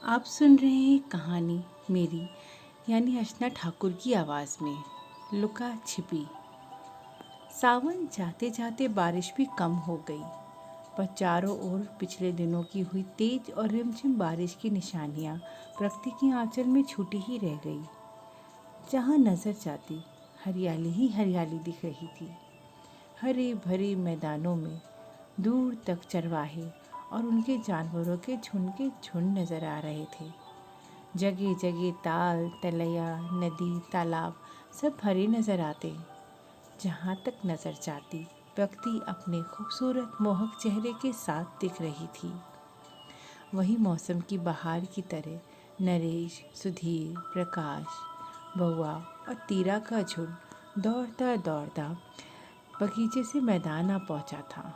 आप सुन रहे हैं कहानी मेरी यानी अर्चना ठाकुर की आवाज़ में लुका छिपी। सावन जाते जाते बारिश भी कम हो गई, पर चारों ओर पिछले दिनों की हुई तेज और रिमझिम बारिश की निशानियां प्रकृति की आंचल में छूटी ही रह गई। जहां नज़र जाती हरियाली ही हरियाली दिख रही थी। हरे भरे मैदानों में दूर तक चरवाहे और उनके जानवरों के झुंड नज़र आ रहे थे। जगह जगह ताल तलैया नदी तालाब सब भरे नज़र आते। जहाँ तक नज़र जाती प्रकृति अपने खूबसूरत मोहक चेहरे के साथ दिख रही थी। वही मौसम की बहार की तरह नरेश, सुधीर, प्रकाश, बउआ और तीरा का झुंड दौड़ता दौड़ता बगीचे से मैदान आ पहुंचा था।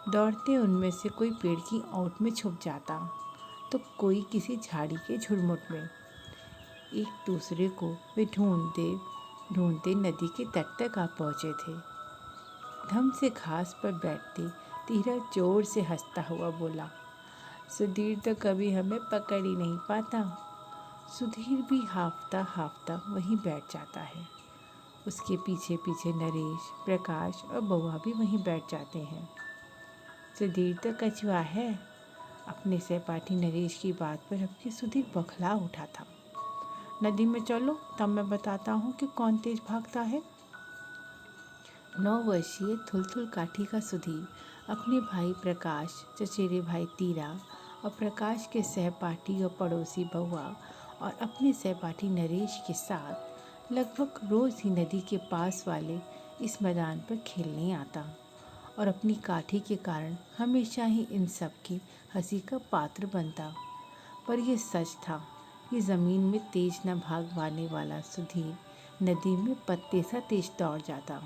दौड़ते उनमें से कोई पेड़ की ओट में छुप जाता तो कोई किसी झाड़ी के झुरमुट में। एक दूसरे को वे ढूंढते ढूंढते नदी के तट तक आ पहुँचे थे। धम से घास पर बैठते तीरा जोर से हंसता हुआ बोला, सुधीर तो कभी हमें पकड़ ही नहीं पाता। सुधीर भी हाफता हाफता वहीं बैठ जाता है। उसके पीछे पीछे नरेश, प्रकाश और बउआ भी वहीं बैठ जाते हैं। सुधीर तो कछुआ है। अपने सहपाठी नरेश की बात पर अब सुधीर बौखला उठा था। नदी में चलो, तब मैं बताता हूँ कि कौन तेज भागता है। 9 वर्षीय थुलथुल काठी का सुधीर अपने भाई प्रकाश, चचेरे भाई तीरा और प्रकाश के सहपाठी और पड़ोसी बउआ और अपने सहपाठी नरेश के साथ लगभग रोज़ ही नदी के पास वाले इस मैदान पर खेलने आता और अपनी काठी के कारण हमेशा ही इन सब की हंसी का पात्र बनता। पर यह सच था कि ज़मीन में तेज न भाग पाने वाला सुधीर नदी में पत्ते सा तेज दौड़ जाता।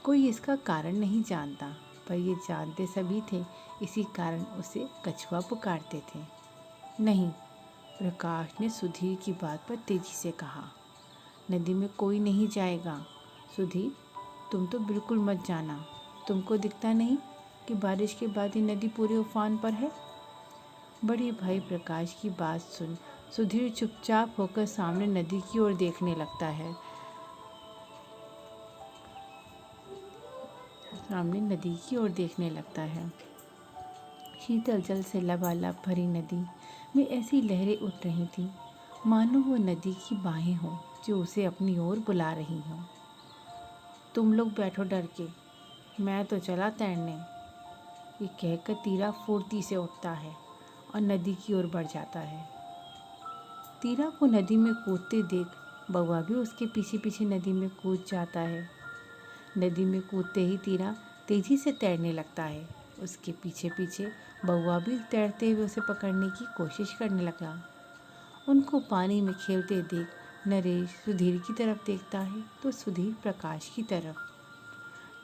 कोई इसका कारण नहीं जानता, पर ये जानते सभी थे, इसी कारण उसे कछुआ पुकारते थे। नहीं, प्रकाश ने सुधीर की बात पर तेजी से कहा, नदी में कोई नहीं जाएगा। सुधीर, तुम तो बिल्कुल मत जाना। तुमको दिखता नहीं कि बारिश के बाद ही नदी पूरे उफान पर है। बड़े भाई प्रकाश की बात सुन सुधीर चुपचाप होकर सामने नदी की ओर देखने लगता है। शीतल जल से लबालब भरी नदी में ऐसी लहरें उठ रही थीं मानो वो नदी की बाहें हों जो उसे अपनी ओर बुला रही हों। तुम लोग बैठो डर के, मैं तो चला तैरने। ये कहकर तीरा फुर्ती से उठता है और नदी की ओर बढ़ जाता है। तीरा को नदी में कूदते देख बउआ भी उसके पीछे पीछे नदी में कूद जाता है। नदी में कूदते ही तीरा तेजी से तैरने लगता है। उसके पीछे पीछे बउआ भी तैरते हुए उसे पकड़ने की कोशिश करने लगा। उनको पानी में खेलते देख नरेश सुधीर की तरफ देखता है तो सुधीर प्रकाश की तरफ।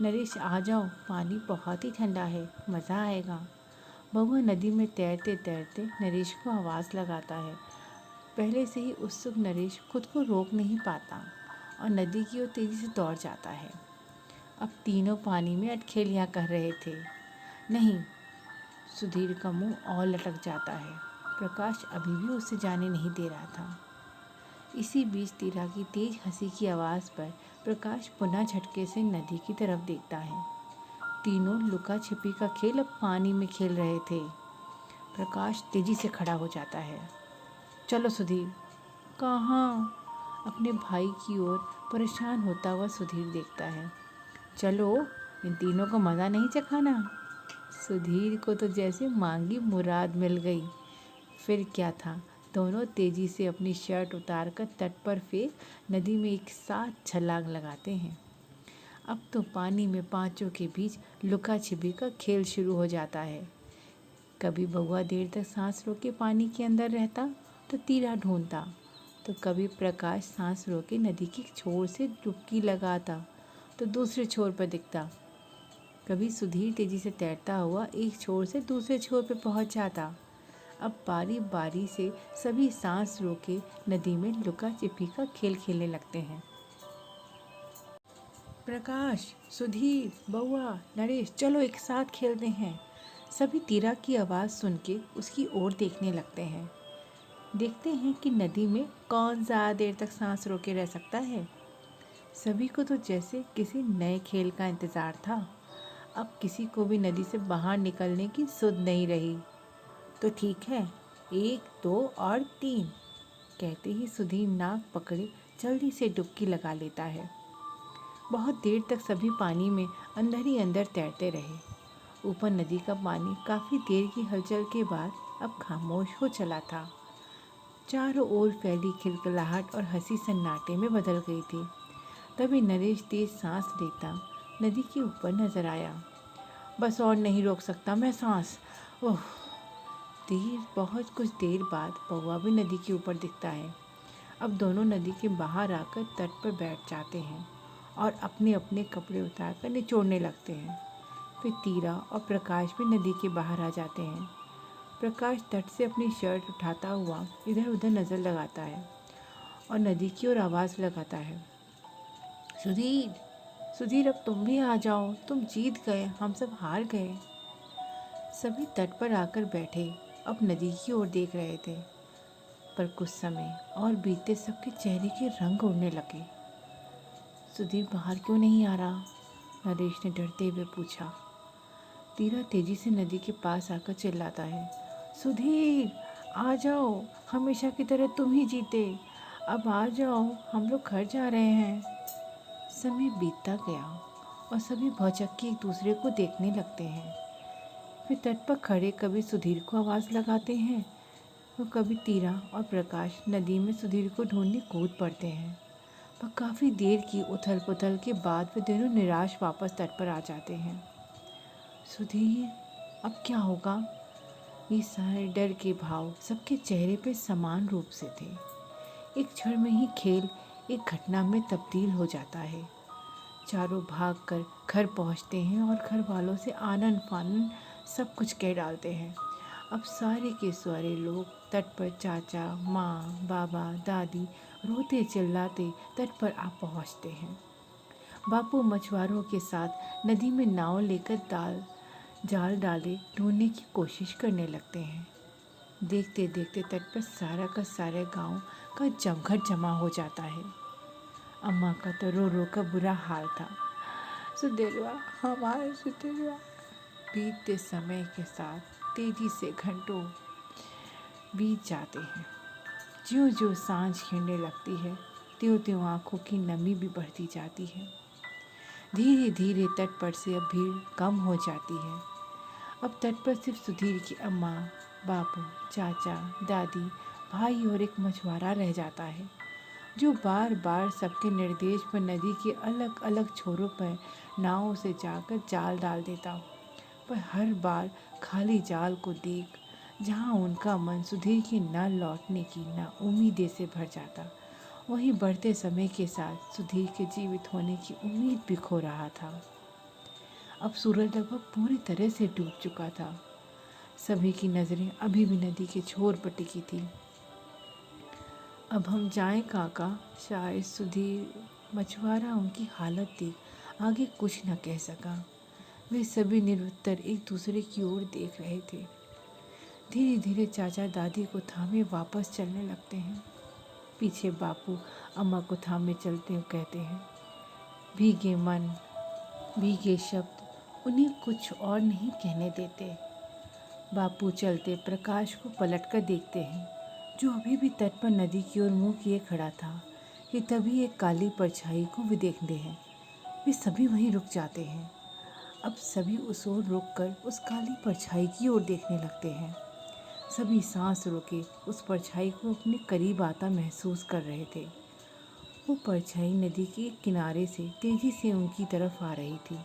नरेश, आ जाओ, पानी बहुत ही ठंडा है, मज़ा आएगा। बउआ नदी में तैरते तैरते नरेश को आवाज़ लगाता है। पहले से ही उत्सुक नरेश खुद को रोक नहीं पाता और नदी की ओर तेज़ी से दौड़ जाता है। अब तीनों पानी में अटखेलियाँ कर रहे थे। नहीं, सुधीर का मुंह और लटक जाता है। प्रकाश अभी भी उसे जाने नहीं दे रहा था। इसी बीच तीरा की तेज हंसी की आवाज़ पर प्रकाश पुनः झटके से नदी की तरफ देखता है। तीनों लुका छिपी का खेल अब पानी में खेल रहे थे। प्रकाश तेजी से खड़ा हो जाता है। चलो सुधीर। कहाँ? अपने भाई की ओर परेशान होता हुआ सुधीर देखता है। चलो, इन तीनों को मज़ा नहीं चखाना। सुधीर को तो जैसे मांगी मुराद मिल गई। फिर क्या था, दोनों तेजी से अपनी शर्ट उतारकर तट पर फेंक नदी में एक साथ छलांग लगाते हैं। अब तो पानी में पांचों के बीच लुका छिपी का खेल शुरू हो जाता है। कभी बउआ देर तक सांस रोके पानी के अंदर रहता तो तीरा ढूंढता, तो कभी प्रकाश सांस रोके नदी के छोर से डुबकी लगाता तो दूसरे छोर पर दिखता। कभी सुधीर तेजी से तैरता हुआ एक छोर से दूसरे छोर पर पहुंच जाता। अब बारी बारी से सभी सांस रोके नदी में लुका छिपी का खेल खेलने लगते हैं। प्रकाश, सुधीर, बउआ, नरेश, चलो एक साथ खेलते हैं। सभी तीरा की आवाज़ सुन के उसकी ओर देखने लगते हैं। देखते हैं कि नदी में कौन ज़्यादा देर तक सांस रोके रह सकता है। सभी को तो जैसे किसी नए खेल का इंतज़ार था। अब किसी को भी नदी से बाहर निकलने की सुध नहीं रही। तो ठीक है, 1, 2 और 3 कहते ही सुधीर नाक पकड़े जल्दी से डुबकी लगा लेता है। बहुत देर तक सभी पानी में अंदर ही अंदर तैरते रहे। ऊपर नदी का पानी काफ़ी देर की हलचल के बाद अब खामोश हो चला था। चारों ओर फैली खिलखिलाहट और हंसी सन्नाटे में बदल गई थी। तभी नरेश तेज सांस लेता नदी के ऊपर नजर आया। बस और नहीं रोक सकता मैं सांस। ओह! बहुत कुछ देर बाद पौआ भी नदी के ऊपर दिखता है। अब दोनों नदी के बाहर आकर तट पर बैठ जाते हैं और अपने अपने कपड़े उतारकर निचोड़ने लगते हैं। फिर तीरा और प्रकाश भी नदी के बाहर आ जाते हैं। प्रकाश तट से अपनी शर्ट उठाता हुआ इधर उधर नज़र लगाता है और नदी की ओर आवाज़ लगाता है, सुधीर, सुधीर, अब तुम भी आ जाओ। तुम जीत गए, हम सब हार गए। सभी तट पर आकर बैठे अब नदी की ओर देख रहे थे। पर कुछ समय और बीतते सबके चेहरे के रंग उड़ने लगे। सुधीर बाहर क्यों नहीं आ रहा? नरेश ने डरते हुए पूछा। तीरा तेजी से नदी के पास आकर चिल्लाता है, सुधीर, आ जाओ, हमेशा की तरह तुम ही जीते। अब आ जाओ, हम लोग घर जा रहे हैं। समय बीतता गया और सभी भौचक्के के एक दूसरे को देखने लगते हैं। फिर तट पर खड़े कभी सुधीर को आवाज़ लगाते हैं तो कभी तीरा और प्रकाश नदी में सुधीर को ढूंढने कूद पड़ते हैं। पर काफ़ी देर की उथल पुथल के बाद वे दोनों निराश वापस तट पर आ जाते हैं। सुधीर, अब क्या होगा? ये सारे डर के भाव सबके चेहरे पे समान रूप से थे। एक क्षण में ही खेल एक घटना में तब्दील हो जाता है। चारों भागकर घर पहुंचते हैं और घर वालों से आनन फानन सब कुछ कह डालते हैं। अब सारे के सारे लोग तट पर चाचा, माँ, बाबा, दादी रोते चिल्लाते तट पर आ पहुँचते हैं। बापू मछुआरों के साथ नदी में नाव लेकर जाल डाले ढूंढने की कोशिश करने लगते हैं। देखते देखते तट पर सारा का सारा गांव का जमघट जमा हो जाता है। अम्मा का तो रो रो का बुरा हाल था। सुधीरवा, हमारा सुधीरवा। बीतते समय के साथ तेजी से घंटों बीत जाते हैं। ज्यों ज्यों सांझ खिलने लगती है त्यों त्यों आँखों की नमी भी बढ़ती जाती है। धीरे धीरे तट पर से अब भीड़ कम हो जाती है। अब तट पर सिर्फ सुधीर की अम्मा, बापू, चाचा, दादी, भाई और एक मछुआरा रह जाता है जो बार बार सबके निर्देश पर नदी के अलग अलग छोरों पर नावों से जाकर जाल डाल देता। पर हर बार खाली जाल को देख जहाँ उनका मन सुधीर के न लौटने की न उम्मीदें से भर जाता, वहीं बढ़ते समय के साथ सुधीर के जीवित होने की उम्मीद भी खो रहा था। अब सूरज लगभग पूरी तरह से डूब चुका था। सभी की नज़रें अभी भी नदी के छोर पर टिकी थी। अब हम जाएं काका, शायद सुधीर। मछुआरा उनकी हालत देख आगे कुछ न कह सका। वे सभी निरुत्तर एक दूसरे की ओर देख रहे थे। धीरे धीरे चाचा दादी को थामे वापस चलने लगते हैं। पीछे बापू अम्मा को थामे चलते हुए कहते हैं, भीगे मन, भीगे शब्द उन्हें कुछ और नहीं कहने देते। बापू चलते प्रकाश को पलट कर देखते हैं जो अभी भी तट पर नदी की ओर मुंह किए खड़ा था कि तभी एक काली परछाई को भी देखते हैं। वे सभी वहीं रुक जाते हैं। अब सभी उस ओर रुककर उस काली परछाई की ओर देखने लगते हैं। सभी सांस रोके उस परछाई को अपने करीब आता महसूस कर रहे थे। वो परछाई नदी के किनारे से तेजी से उनकी तरफ आ रही थी।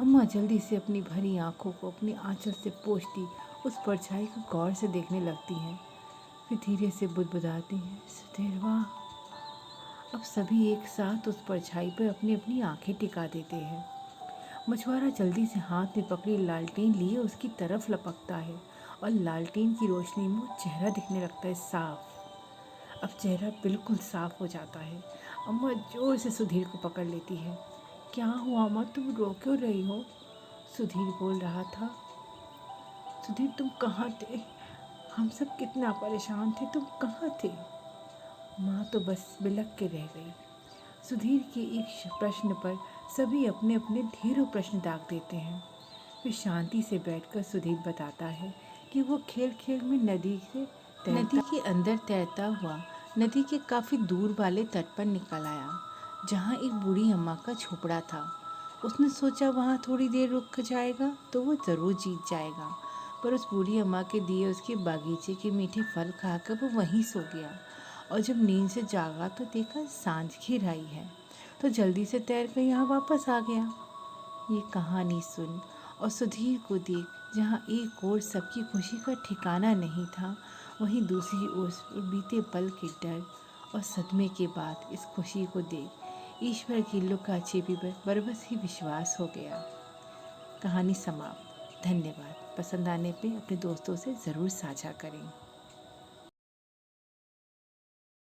अम्मा जल्दी से अपनी भरी आंखों को अपने आंचल से पोंछती उस परछाई को गौर से देखने लगती हैं। फिर धीरे से बुदबुदाती हैं, सुधीरवा। अब सभी एक साथ उस परछाई पर अपनी अपनी आंखें टिका देते हैं। मछुआरा जल्दी से हाथ में पकड़ी लालटेन लिए उसकी तरफ लपकता है और लालटेन की रोशनी में चेहरा दिखने लगता है साफ। अब चेहरा बिल्कुल साफ हो जाता है। अम्मा जोर से सुधीर को पकड़ लेती है। क्या हुआ अम्मा, तुम रो क्यों रही हो? सुधीर बोल रहा था। सुधीर तुम कहाँ थे? हम सब कितना परेशान थे, तुम कहाँ थे? माँ तो बस बिलख के रह गई। सुधीर के एक प्रश्न पर सभी अपने अपने ढेरों प्रश्न दाग देते हैं। फिर शांति से बैठकर सुधीर बताता है कि वो खेल खेल में नदी के अंदर तैरता हुआ नदी के काफ़ी दूर वाले तट पर निकल आया, जहाँ एक बूढ़ी अम्मा का झोपड़ा था। उसने सोचा वहाँ थोड़ी देर रुक जाएगा तो वो ज़रूर जीत जाएगा, पर उस बूढ़ी अम्मा के दिए उसके बागीचे के मीठे फल खाकर वो वहीं सो गया। और जब नींद से जागा तो देखा सांझ घिर आई है, तो जल्दी से तैर कर यहाँ वापस आ गया। ये कहानी सुन और सुधीर को देख, जहाँ एक ओर सबकी खुशी का ठिकाना नहीं था, वहीं दूसरी ओर बीते पल के डर और सदमे के बाद इस खुशी को देख ईश्वर की लुका छिपी पर बरबस ही विश्वास हो गया। कहानी समाप्त। धन्यवाद। पसंद आने पे अपने दोस्तों से ज़रूर साझा करें।